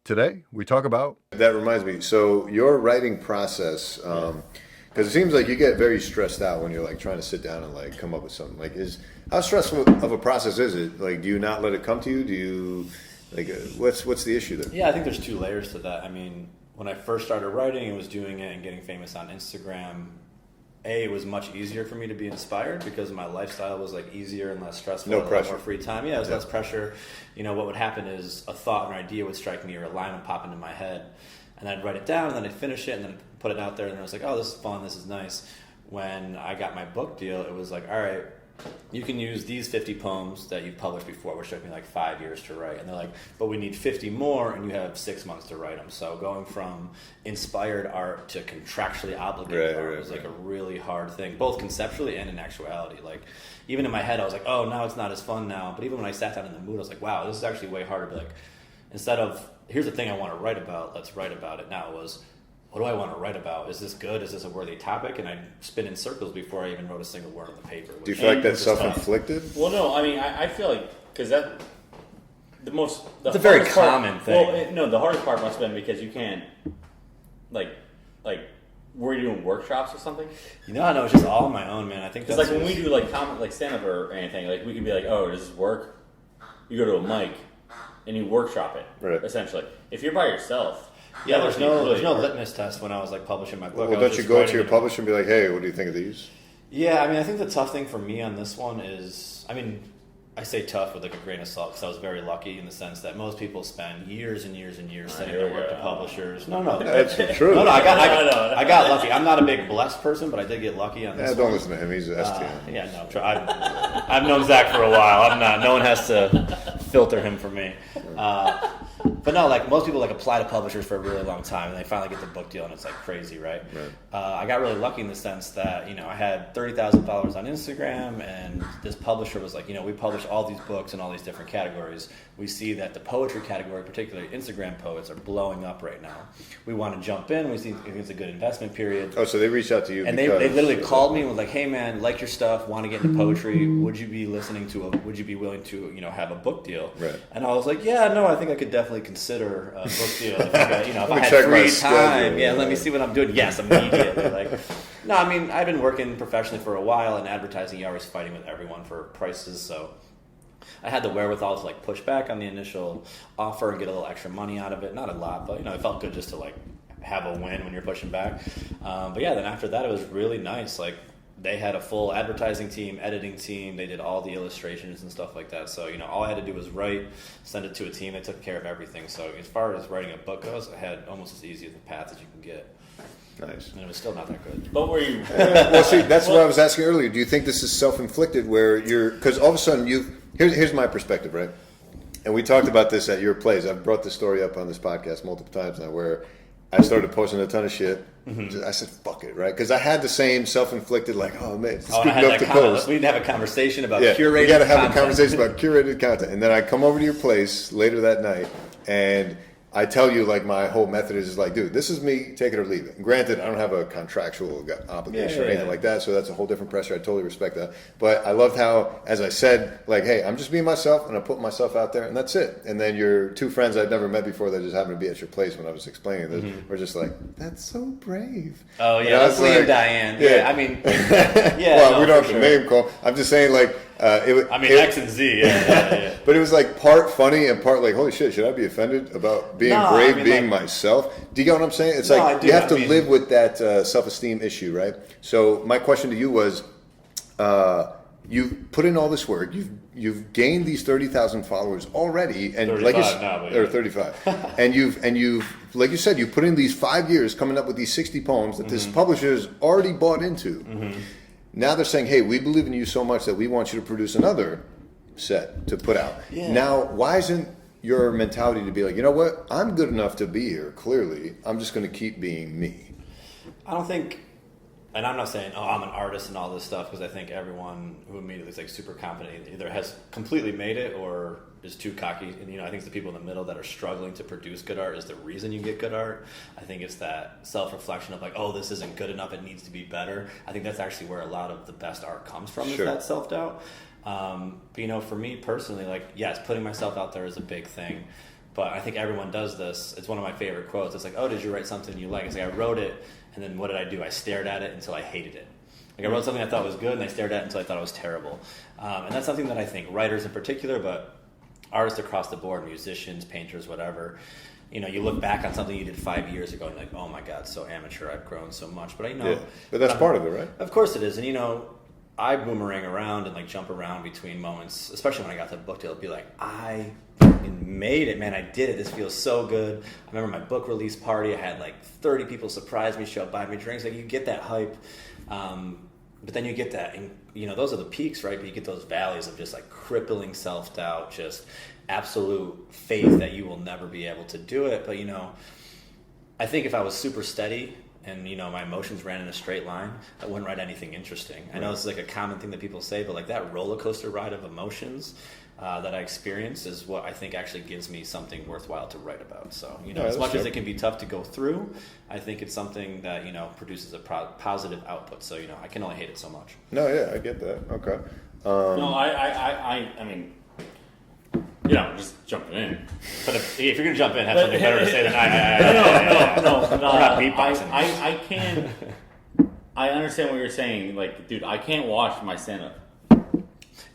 Today, we talk about... That reminds me. So your writing process, because it seems like you get very stressed out when you're like trying to sit down and like come up with something. Like, how stressful of a process is it? Like, do you not let it come to you? Do you, like, what's the issue there? Yeah, I think there's two layers to that. I mean, when I first started writing and was doing it and getting famous on Instagram, it was much easier for me to be inspired because my lifestyle was like easier and less stressful. No pressure. More free time. Yeah, it was less pressure. You know, what would happen is a thought or an idea would strike me or a line would pop into my head. And I'd write it down and then I'd finish it and then I'd put it out there and I was like, oh, this is fun, this is nice. When I got my book deal, it was like, all right, you can use these 50 poems that you've published before, which took me like 5 years to write. And they're like, but we need 50 more and you have 6 months to write them. So going from inspired art to contractually obligated art was like a really hard thing, both conceptually and in actuality. Like, even in my head, I was like, oh, now it's not as fun now. But even when I sat down in the mood, I was like, wow, this is actually way harder. But like, instead of, here's the thing I want to write about, let's write about it. Now it was, what do I want to write about? Is this good? Is this a worthy topic? And I'd spin in circles before I even wrote a single word on the paper. Do you feel like that's self-inflicted? Well, no. I mean, I feel like, because that, it's a very common thing. Well, the hardest part must have been because you can't, like, were you doing workshops or something? You know, I know it's just all on my own, man. I think that's like when we do like stand-up or anything, like we can be like, oh, does this work? You go to a mic and you workshop it, right? Essentially, if you're by yourself. Yeah, there's no litmus test when I was like publishing my book. Well, don't you go to your publisher and be like, hey, what do you think of these? Yeah, I mean, I think the tough thing for me on this one is, I mean, I say tough with like a grain of salt because I was very lucky in the sense that most people spend years and years and years sending their work to publishers. No, that's true. No, I got lucky. I'm not a big blessed person, but I did get lucky on this. Don't listen to him. He's an STM. Yeah, no, I've known Zach for a while. I'm not. No one has to filter him for me. But no, like most people like apply to publishers for a really long time and they finally get the book deal and it's like crazy, right? I got really lucky in the sense that, you know, I had 30,000 followers on Instagram and this publisher was like, you know, we publish all these books in all these different categories. We see that the poetry category, particularly Instagram poets, are blowing up right now. We want to jump in. We think it's a good investment period. Oh, so they reached out to you and they literally called me and was like, hey man, like your stuff, want to get into poetry. Would you be would you be willing to, you know, have a book deal? Right. And I was like, yeah, no, I think I could definitely consider a book deal. If I had free time, let me see what I'm doing. Yes, immediately. Like, no, I mean, I've been working professionally for a while in advertising. You're always fighting with everyone for prices, so I had the wherewithal to like push back on the initial offer and get a little extra money out of it. Not a lot, but you know, it felt good just to like have a win when you're pushing back. But yeah, then after that, it was really nice. Like, they had a full advertising team, editing team. They did all the illustrations and stuff like that. So, you know, all I had to do was write, send it to a team. They took care of everything. So as far as writing a book goes, I had almost as easy of a path as you can get. Nice. And it was still not that good. But were you... well, see, that's what I was asking earlier. Do you think this is self-inflicted where you're... Because all of a sudden here's my perspective, right? And we talked about this at your place. I've brought this story up on this podcast multiple times now where I started posting a ton of shit. Mm-hmm. I said, fuck it, right? Because I had the same self-inflicted, like, oh, man, it's good enough to post. We need to have a conversation about curated content. You got to have a conversation about curated content. And then I come over to your place later that night, and I tell you, like, my whole method is like, dude, this is me, take it or leave it. And granted, I don't have a contractual obligation or anything like that, so that's a whole different pressure. I totally respect that. But I loved how, as I said, like, hey, I'm just being myself, and I put myself out there, and that's it. And then your two friends I'd never met before that just happened to be at your place when I was explaining this were just like, that's so brave. Oh, yeah, that's Lee and Diane. Yeah, I mean, well, we don't have to name call. I'm just saying, like, X and Z, yeah. But it was like part funny and part like, holy shit, should I be offended about being brave, being myself? Do you get what I'm saying? It's like you have to live with that self-esteem issue, right? So my question to you was, you've put in all this work, you've gained these 30,000 followers already, and 35 like now, or 35, and you've like you said, you put in these 5 years coming up with these 60 poems that this publisher's already bought into. Mm-hmm. Now they're saying, hey, we believe in you so much that we want you to produce another set to put out. Yeah. Now, why isn't your mentality to be like, you know what, I'm good enough to be here, clearly. I'm just going to keep being me. I don't think, and I'm not saying, oh, I'm an artist and all this stuff, because I think everyone who immediately is like super competent either has completely made it or is too cocky. And, you know, I think it's the people in the middle that are struggling to produce good art is the reason you get good art. I think it's that self-reflection of like, oh, this isn't good enough, it needs to be better. I think that's actually where a lot of the best art comes from, is that self-doubt. But, you know, for me personally, like, yes, putting myself out there is a big thing. but I think everyone does this. It's one of my favorite quotes. It's like, oh, did you write something you like? It's like, I wrote it, and then what did I do? I stared at it until I hated it. Like, I wrote something I thought was good, and I stared at it until I thought it was terrible. And that's something that I think writers in particular, but artists across the board, musicians, painters, whatever, you know, you look back on something you did 5 years ago and you're like, oh my God, so amateur, I've grown so much. But I know. Yeah. But that's part of it, right? Of course it is. And, you know, I boomerang around and like jump around between moments, especially when I got to the book deal. It'd be like, I fucking made it, man. I did it. This feels so good. I remember my book release party. I had like 30 people surprise me, show up, buy me drinks. Like, you get that hype. But then you get that, and, you know, those are the peaks, right? But you get those valleys of just like crippling self-doubt, just absolute faith that you will never be able to do it. But, you know, I think if I was super steady and, you know, my emotions ran in a straight line, I wouldn't write anything interesting. I know this is like a common thing that people say, but like that roller coaster ride of emotions that I experienced is what I think actually gives me something worthwhile to write about. So, you know, Yeah, as much fair. as it can be tough to go through, I think it's something that, you know, produces a positive output. So, you know, I can only hate it so much. No, yeah, I get that. Okay. No, I mean, you know, just jumping in. But if you're going to jump in, have something better to say than No, We're not beatboxing. I can't. I understand what you're saying. Like, dude, I can't watch my stand-up.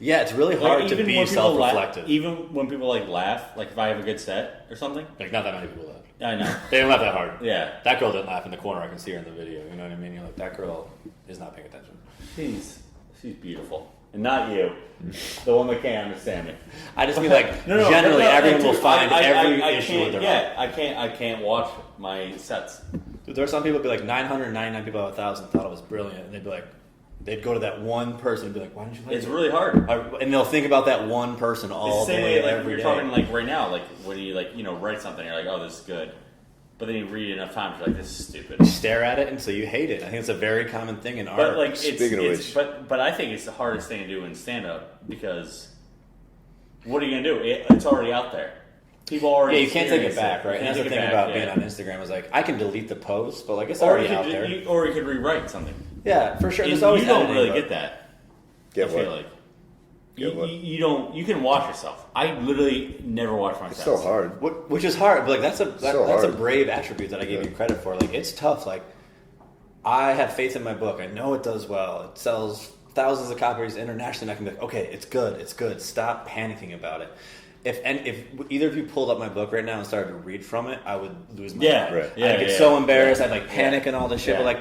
Yeah, it's really hard Like, to even be when people self-reflective. even when people like laugh, like if I have a good set or something. Like, not that many people laugh. I know. They didn't laugh that hard. Yeah. That girl didn't laugh in the corner. I can see her in the video. You know what I mean? You're like, that girl is not paying attention. She's beautiful, and not you, the one that can't understand me. I just mean, like, generally, everyone will find every issue with their own. I can't watch my sets. Dude, there are some people who be like 999 people out of 1,000 thought it was brilliant, and they'd be like, they'd go to that one person and be like, why didn't you like It's it? really hard. And they'll think about that one person It's all the same day, way, like every you're day. talking like right now, like when you like write something, you're like, oh, this is good, but then you read it enough times, you're like, this is stupid. Stare at it until you hate it. I think it's a very common thing in art. But like, Speaking of it's which. but I think it's the hardest thing to do in stand up because what are you gonna do? It's already out there. People already. Yeah, you can't take it experience back, right? You And can't that's the take thing it about back, being yeah. on Instagram is like, I can delete the post, but like it's Or already you out could, there. or you could rewrite something. Yeah, for sure. And There's always you don't editing, really but- get that. Get I feel what? like Get what? you don't. You can watch yourself. I literally never watch myself. It's so hard. Which is hard, but like that's a So that's a hard. brave attribute that I give Yeah. you credit for. Like, it's tough. Like, I have faith in my book. I know it does well. It sells thousands of copies internationally. And I can be like, okay, it's good. It's good. Stop panicking about it. If either of you pulled up my book right now and started to read from it, I would lose my Yeah, mind. right. Yeah, I'd get yeah, so yeah. embarrassed. I'd like panic and all this shit. Yeah. But like,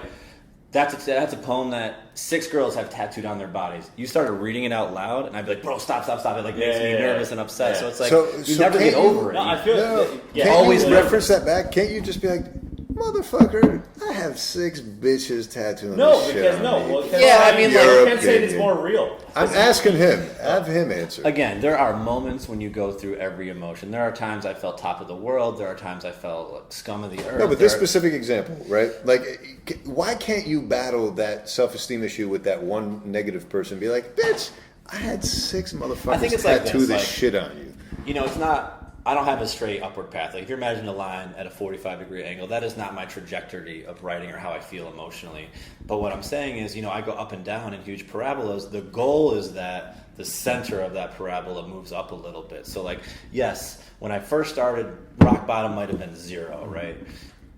that's a poem that 6 girls have tattooed on their bodies. You started reading it out loud, and I'd be like, bro, stop. It like makes me Yeah. nervous and upset. Yeah. So it's like So you never can't get you- over it. No, I feel. No, Yeah, can't always you live- reference that back? Can't you just be like, motherfucker, I have 6 bitches tattooing No, this shit because on no. me. Well, because Yeah, I mean, you like- can't say it's Your more real. I'm asking him. Have him answer. Again, there are moments when you go through every emotion. There are times I felt top of the world. There are times I felt like scum of the earth. No, but this There- specific example, right? Like, why can't you battle that self-esteem issue with that one negative person? Be like, bitch, I had 6 motherfuckers I think it's like tattoo this, this like- shit on you. you know, it's not. I don't have a straight upward path. Like, if you're imagining a line at a 45-degree angle, that is not my trajectory of writing or how I feel emotionally. But what I'm saying is, you know, I go up and down in huge parabolas. The goal is that the center of that parabola moves up a little bit. So, like, yes, when I first started, rock bottom might have been 0, right?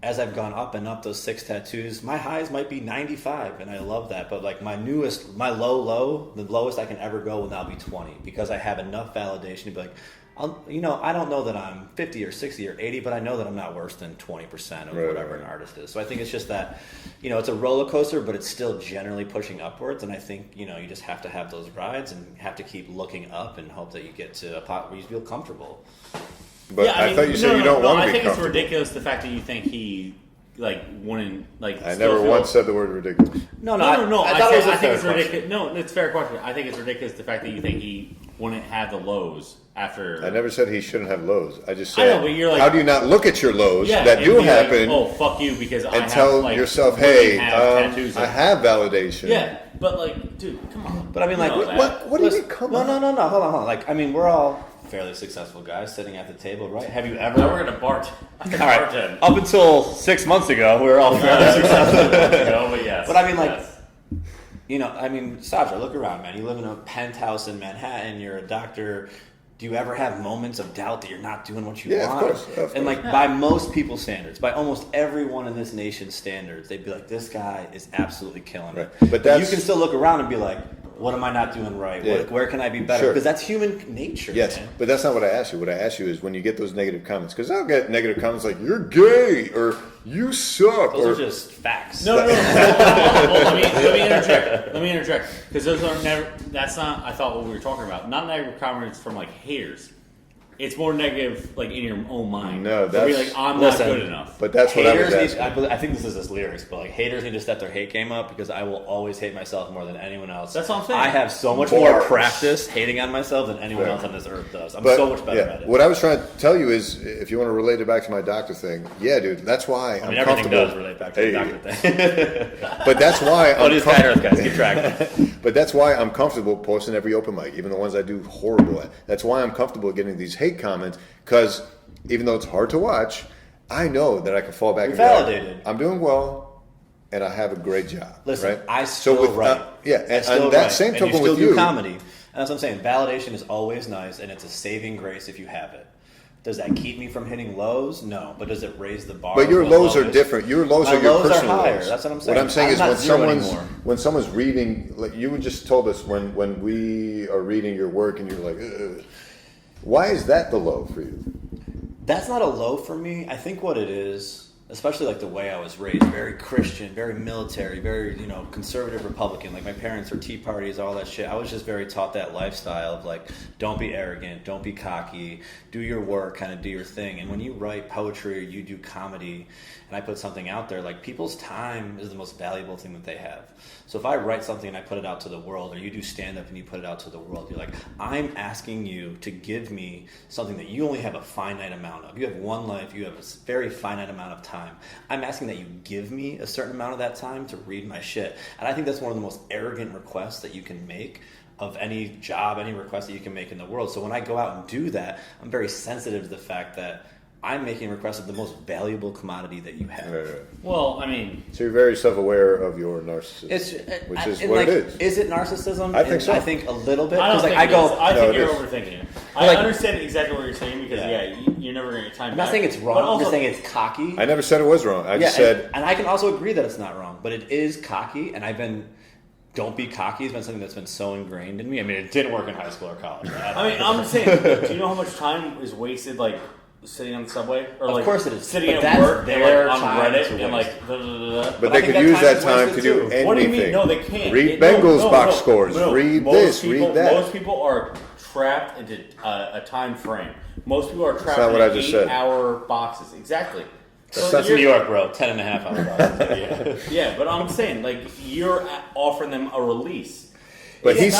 As I've gone up and up those 6 tattoos, my highs might be 95, and I love that. But like my low, the lowest I can ever go will now be 20 because I have enough validation to be like, I don't know that I'm 50 or 60 or 80, but I know that I'm not worse than 20% of Right, whatever right. an artist is. So I think it's just that, you know, it's a roller coaster, but it's still generally pushing upwards. And I think, you know, you just have to have those rides and have to keep looking up and hope that you get to a pot where you feel comfortable. But I thought you said you don't want to I be think comfortable. it's ridiculous the fact that you think he like wouldn't like. I still never feel- once said the word ridiculous. No, No. I thought it was a I think fair it's question. ridiculous. No, it's a fair question. I think it's ridiculous the fact that you think he wouldn't have the lows after. I never said he shouldn't have lows. I just I said, know, but you're like- how do you not look at your lows Yeah, that and do be like, happen oh, fuck you, because I and have, tell like, yourself, women hey, have tattoos I of- have validation. Yeah, but like, dude, come on. But I mean, like, You know that. What do you listen, mean, come no, on? No, hold on. Like, I mean, we're all fairly successful guys sitting at the table, right? Have you ever? Now we're gonna bart. All right. Bartend. Up until 6 months ago, we were all fairly successful. No, but yes. But I mean, like, yes. you know, I mean, Sajra, look around, man. You live in a penthouse in Manhattan. You're a doctor. do you ever have moments of doubt that you're not doing what you Yeah, want? of course. And like by most people's standards, by almost everyone in this nation's standards, they'd be like, this guy is absolutely killing it. Right. But that's- you can still look around and be like, what am I not doing right? Yeah. Where can I be better? Sure. Because that's human nature. Yes, man. but that's not what I asked you. What I asked you is when you get those negative comments, because I'll get negative comments like "you're gay" or "you suck" Those or are just facts. No. Well, let me interject. Let me interject because those are never. That's not. I thought what we were talking about. Not negative comments from like haters. It's more negative, like in your own mind. No, They'll be that's- like, I'm Listen, not good enough. But that's what I was Haters asking. need, I think this is his lyrics, but like haters need to step their hate game up because I will always hate myself more than anyone else. That's what I'm saying. I have so much Bars. more practice hating on myself than anyone Yeah. else on this earth does. I'm But, so much better yeah, at it. what I was trying to tell you is, if you want to relate it back to my doctor thing, yeah, dude, that's why I mean, I'm everything comfortable. does relate back to the Hey, doctor thing. But that's why Oh, I'm these flat earth guys, keep track. But that's why I'm comfortable posting every open mic, even the ones I do horrible at. That's why I'm comfortable getting these hate comments, because even though it's hard to watch, I know that I can fall back You're and be like, validated. I'm doing well, and I have a great job. Listen, right? I still write. Yeah, I and still on that write. same And token you still with do you, comedy. And that's what I'm saying. Validation is always nice, and it's a saving grace if you have it. Does that keep me from hitting lows? No. But does it raise the bar? but your of what lows are low is? different. Your lows My are your lows are personal higher. lows. That's what I'm saying. What I'm saying I'm is not zero anymore. when someone's reading, like you just told us when we are reading your work, and you're like, ugh. Why is that the low for you? That's not a low for me. I think what it is, especially like the way I was raised, very Christian, very military, very, conservative Republican. Like my parents are Tea Parties, all that shit. I was just very taught that lifestyle of like, don't be arrogant, don't be cocky, do your work, kind of do your thing. And when you write poetry or you do comedy and I put something out there, like people's time is the most valuable thing that they have. So if I write something and I put it out to the world, or you do stand-up and you put it out to the world, you're like, I'm asking you to give me something that you only have a finite amount of. You have one life, you have a very finite amount of time. I'm asking that you give me a certain amount of that time to read my shit. And I think that's one of the most arrogant requests that you can make of any job, any request that you can make in the world. So when I go out and do that, I'm very sensitive to the fact that I'm making requests of the most valuable commodity that you have. Right. Well, I mean, So you're very self-aware of your narcissism, It's which is and what like, it is. Is it narcissism? I think so. I think a little bit. I don't 'Cause, like, think I it go. is. I No, think it you're is. overthinking it. I Like- understand exactly what you're saying because Yeah. you're never going to get time I'm back. not saying it's wrong. But I'm also, just saying it's cocky. I never said it was wrong. I Yeah, just said and I can also agree that it's not wrong, but it is cocky, and I've been. Don't be cocky has been something that's been so ingrained in me. I mean, it didn't work in high school or college. Right? I mean, I'm saying, do you know how much time is wasted, like sitting on the subway, or Of like course it is. sitting But at that's work and their like on time Reddit to and waste. like da, da, da, da. But I they think could that use time that is time wasted to do too. anything. What do you mean? No, they can't. Read No, Bengals no, box no, scores. no. Read Most this. people, Read that. Most people are trapped into a time frame. Most people are trapped not what I in just said. 8-hour boxes. Exactly. So That's New you're- York, bro. 10 and a half hours. Yeah, but I'm saying, like, you're offering them a release. But It's he's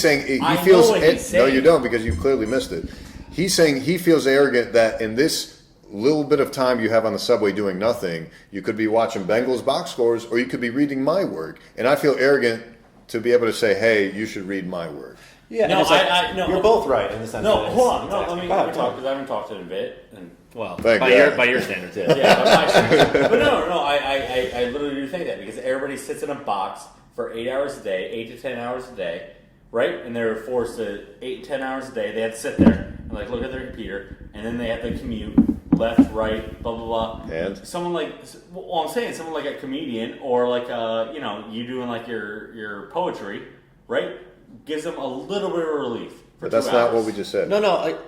saying he I know feels. what he's No, saying. you don't, because you clearly missed it. He's saying he feels arrogant that in this little bit of time you have on the subway doing nothing, you could be watching Bengals box scores, or you could be reading my work. And I feel arrogant to be able to say, "Hey, you should read my work." Yeah, No, and it's like, no, you're both right in the sense No, that hold on. it's No, actually- let me Go ahead, talk because I haven't talked to him in a bit. And Well, Thank by God. your standards, yeah. yeah, but no. I literally do think that because everybody sits in a box for 8 hours a day, 8 to 10 hours a day, right? And they're forced to 8 to 10 hours a day. They have to sit there and like look at their computer, and then they have to commute left, right, blah blah blah. And? someone like, well, I'm saying someone like a comedian or like you doing like your poetry, right? Gives them a little bit of relief. For But that's 2 not hours. what we just said. No,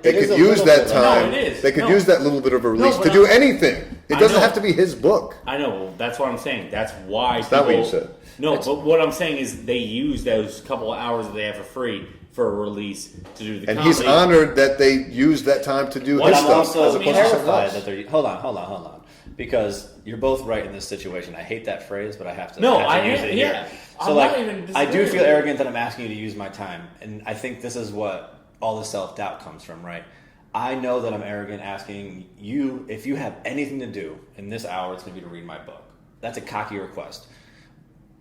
They it is could a use little that bit. time. No, it is. They could No. use that little bit of a release but to do anything. It I doesn't know. have to be his book. I know. Well, that's what I'm saying. That's why. That's not what you said. No, but what I'm saying is they use those couple of hours that they have for free for a release to do the And comedy. he's honored that they used that time to do But his I'm stuff also as opposed to someone terrified else. that they're. Hold on. Because you're both right in this situation. I hate that phrase, but I have to. No, I have to I- use it yeah. here. I'm So not like, even I do disagreeing feel with you. arrogant that I'm asking you to use my time, and I think this is what all the self doubt comes from, right? I know that I'm arrogant asking you if you have anything to do in this hour, it's going to be to read my book. That's a cocky request.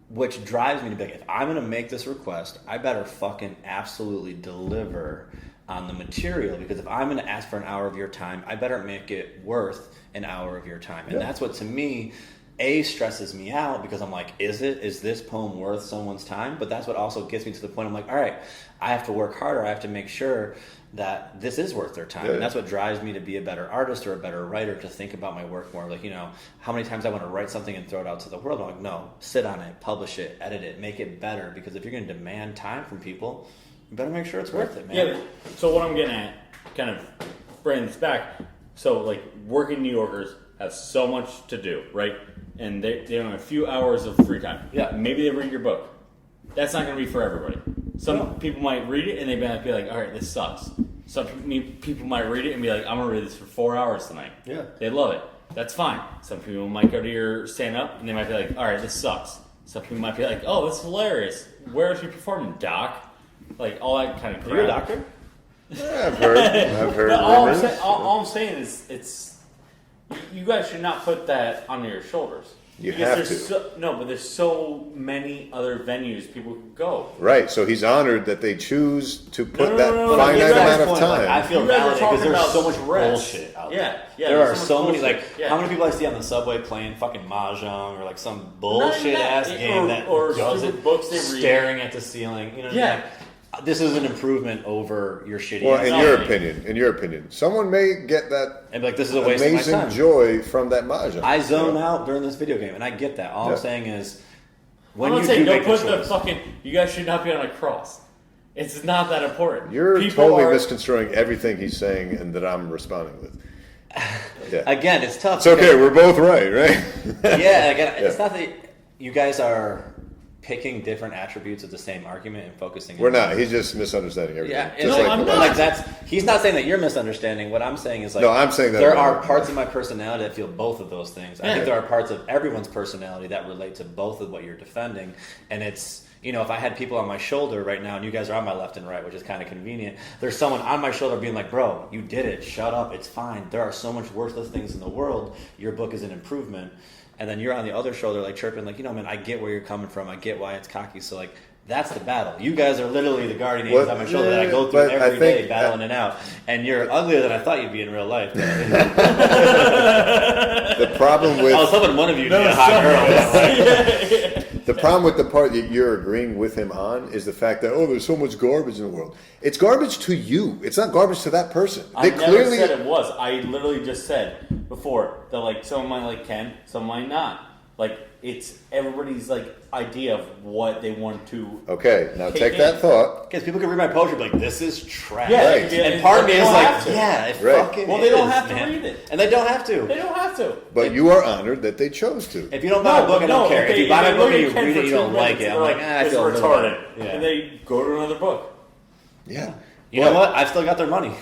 Which drives me to be like, if I'm going to make this request, I better fucking absolutely deliver on the material, because if I'm going to ask for an hour of your time, I better make it worth an hour of your time. And Yeah. that's what, to me, stresses me out because I'm like, is this poem worth someone's time? But that's what also gets me to the point I'm like, all right, I have to work harder. I have to make sure that this is worth their time. Yeah. And that's what drives me to be a better artist or a better writer, to think about my work more. Like, how many times I want to write something and throw it out to the world. I'm like, no, sit on it, publish it, edit it, make it better. Because if you're going to demand time from people, you better make sure it's worth it, man. Yeah. So what I'm getting at, kind of bringing this back. So like working New Yorkers have so much to do, right? And they have a few hours of free time. Yeah. Maybe they read your book. That's not going to be for everybody. Some people might read it and they might be like, all right, this sucks. Some people might read it and be like, I'm going to read this for 4 hours tonight. Yeah. They love it. That's fine. Some people might go to your stand-up and they might be like, all right, this sucks. Some people might be like, oh, this is hilarious. Where is she performing, Doc? Like, all that kind of crap. You're a doctor? Yeah, I've heard But all rumors. I'm saying is, you guys should not put that on your shoulders. You Because have to. But there's so many other venues people could go. Right, so he's honored that they choose to put no, that no, no, finite you guys amount of point, time. like, I feel You guys are validated because talking there's about so much stress. bullshit out Yeah, there. yeah, There there's are so so much many, bullshit. like, Yeah. how many people I see on the subway playing fucking mahjong or like some Not bullshit even ass that, game that or does stupid it, books they read. staring at the ceiling. You know what Yeah. I mean? Like, this is an improvement over your shitty Well, ass in game. your opinion, someone may get that And be like, this is a waste of my amazing time. joy from that mahjong. I zone out during this video game, and I get that. All Yeah. I'm saying is, I'm when not you saying do don't make the put the choice, fucking. You guys should not be on a cross. It's not that important. You're People totally are, misconstruing everything he's saying and that I'm responding with. Yeah. again, it's tough. It's okay, we're both right, right? Yeah, again, it's Yeah. not that you guys are picking different attributes of the same argument and focusing. We're on not. He's just misunderstanding everything. Yeah, and Just No, like I'm the not. like that's he's not saying that you're misunderstanding. What I'm saying is like No, I'm saying that there about are him. parts of my personality that feel both of those things. I Yeah. think there are parts of everyone's personality that relate to both of what you're defending, and it's. If I had people on my shoulder right now and you guys are on my left and right, which is kind of convenient, there's someone on my shoulder being like, bro, you did it. Shut up. It's fine. There are so much worthless things in the world. Your book is an improvement. And then you're on the other shoulder like chirping like, man, I get where you're coming from. I get why it's cocky. So like, that's the battle. You guys are literally the guardian angels Well, on my shoulder that I go through but I every day think- battling it out. And you're uglier than I thought you'd be in real life. The problem with I was hoping one of you would be a hot girl. the problem with the part that you're agreeing with him on is the fact that there's so much garbage in the world. It's garbage to you. It's not garbage to that person. I never said it was. I literally just said before that like someone might like Ken, some might not. Like it's everybody's like idea of what they want to. Okay, now Take take in. that thought. Because people can read my poetry and be like, this is trash. Yeah, Right. yeah, And part of me they is don't like, have to. yeah, it Right. fucking Well, they don't is, have to man. read it. And they don't have to. They don't have to. But you are honored that they chose to. If you don't buy a book, I don't care. If you buy my book and you read it, you don't like it. I'm like, I it's feel a little retarded. bit. Yeah. And they go to another book. Yeah. You know what? I've still got their money.